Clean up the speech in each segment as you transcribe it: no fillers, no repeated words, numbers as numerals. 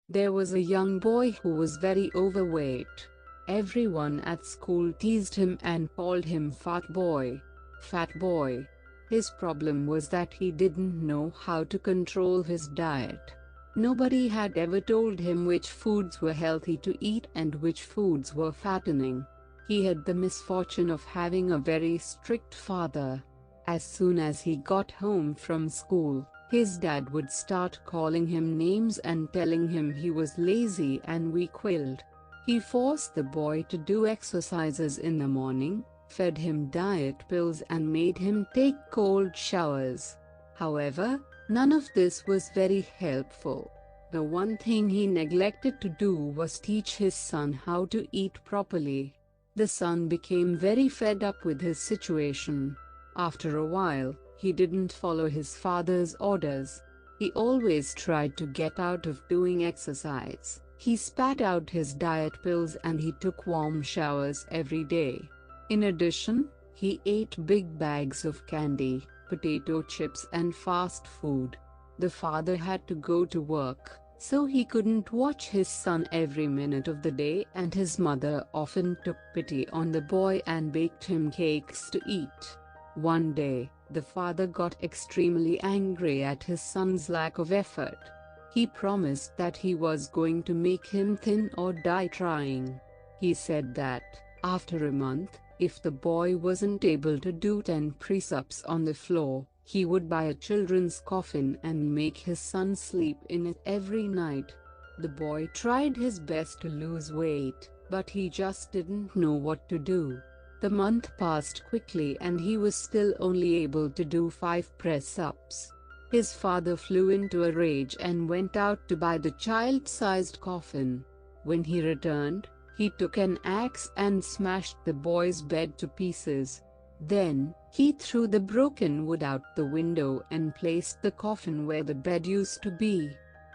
There was a young boy who was very overweight. Everyone at school teased him and called him Fat Boy. Fat Boy. His problem was that he didn't know how to control his diet. Nobody had ever told him which foods were healthy to eat and which foods were fattening. He had the misfortune of having a very strict father. As soon as he got home from school, his dad would start calling him names and telling him he was lazy and weak-willed. He forced the boy to do exercises in the morning, fed him diet pills and made him take cold showers. However, none of this was very helpful. The one thing he neglected to do was teach his son how to eat properly. The son became very fed up with his situation. After a while, he didn't follow his father's orders. He always tried to get out of doing exercise. He spat out his diet pills and he took warm showers every day. In addition, he ate big bags of candy, potato chips and fast food. The father had to go to work, so he couldn't watch his son every minute of the day, and his mother often took pity on the boy and baked him cakes to eat. One day, the father got extremely angry at his son's lack of effort. He promised that he was going to make him thin or die trying. He said that, after a month, if the boy wasn't able to do 10 press-ups on the floor, he would buy a children's coffin and make his son sleep in it every night. The boy tried his best to lose weight, but he just didn't know what to do. The month passed quickly and he was still only able to do 5 press-ups. His father flew into a rage and went out to buy the child-sized coffin. When he returned, he took an axe and smashed the boy's bed to pieces. Then, he threw the broken wood out the window and placed the coffin where the bed used to be.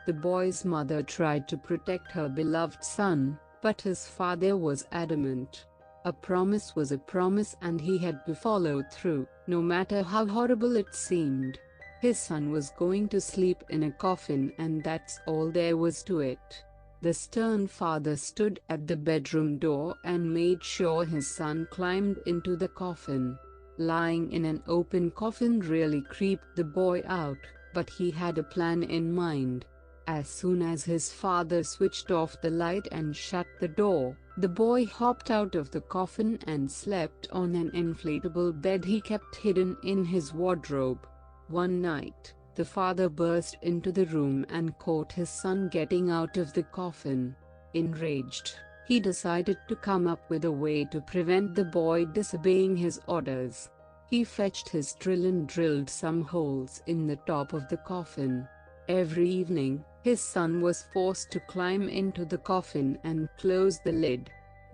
The boy's mother tried to protect her beloved son, but his father was adamant. A promise was a promise and he had to follow through, no matter how horrible it seemed. His son was going to sleep in a coffin and that's all there was to it. The stern father stood at the bedroom door and made sure his son climbed into the coffin. Lying in an open coffin really creeped the boy out, but he had a plan in mind. As soon as his father switched off the light and shut the door, the boy hopped out of the coffin and slept on an inflatable bed he kept hidden in his wardrobe. One night, the father burst into the room and caught his son getting out of the coffin. Enraged, he decided to come up with a way to prevent the boy disobeying his orders. He fetched his drill and drilled some holes in the top of the coffin. Every evening, his son was forced to climb into the coffin and close the lid.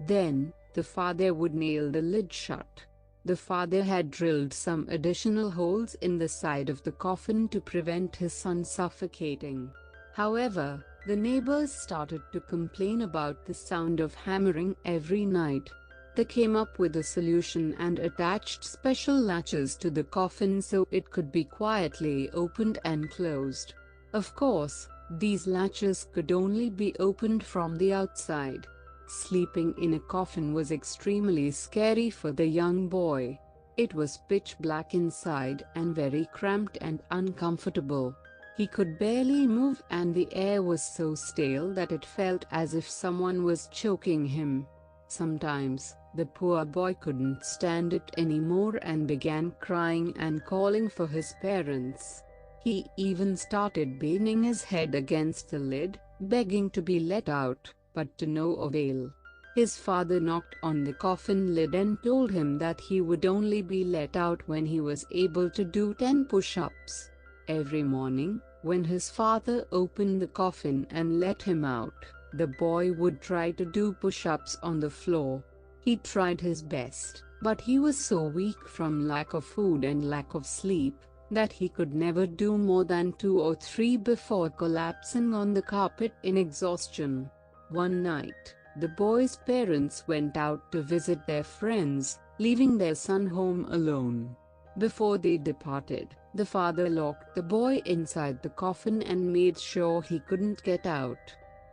Then, the father would nail the lid shut. The father had drilled some additional holes in the side of the coffin to prevent his son suffocating. However, the neighbors started to complain about the sound of hammering every night. They came up with a solution and attached special latches to the coffin so it could be quietly opened and closed. Of course, these latches could only be opened from the outside. Sleeping in a coffin was extremely scary for the young boy. It was pitch black inside and very cramped and uncomfortable. He could barely move and the air was so stale that it felt as if someone was choking him. Sometimes, the poor boy couldn't stand it anymore and began crying and calling for his parents. He even started banging his head against the lid, begging to be let out, but to no avail. His father knocked on the coffin lid and told him that he would only be let out when he was able to do 10 push-ups. Every morning, when his father opened the coffin and let him out, the boy would try to do push-ups on the floor. He tried his best, but he was so weak from lack of food and lack of sleep that he could never do more than 2 or 3 before collapsing on the carpet in exhaustion. One night, the boy's parents went out to visit their friends, leaving their son home alone. Before they departed, the father locked the boy inside the coffin and made sure he couldn't get out.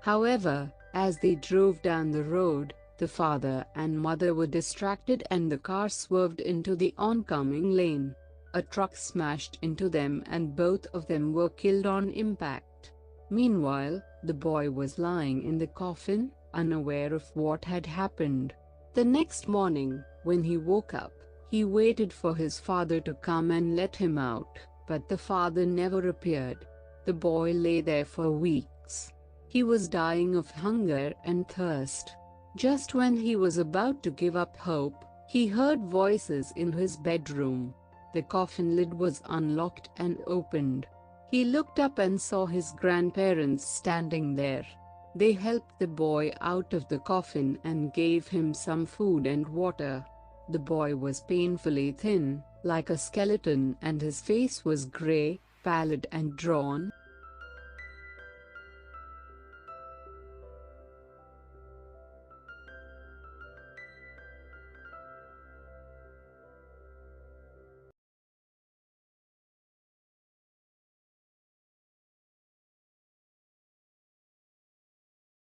However, as they drove down the road, the father and mother were distracted and the car swerved into the oncoming lane. A truck smashed into them and both of them were killed on impact. Meanwhile, the boy was lying in the coffin, unaware of what had happened. The next morning, when he woke up, he waited for his father to come and let him out, but the father never appeared. The boy lay there for weeks. He was dying of hunger and thirst. Just when he was about to give up hope, he heard voices in his bedroom. The coffin lid was unlocked and opened. He looked up and saw his grandparents standing there. They helped the boy out of the coffin and gave him some food and water. The boy was painfully thin, like a skeleton, and his face was gray, pallid and drawn.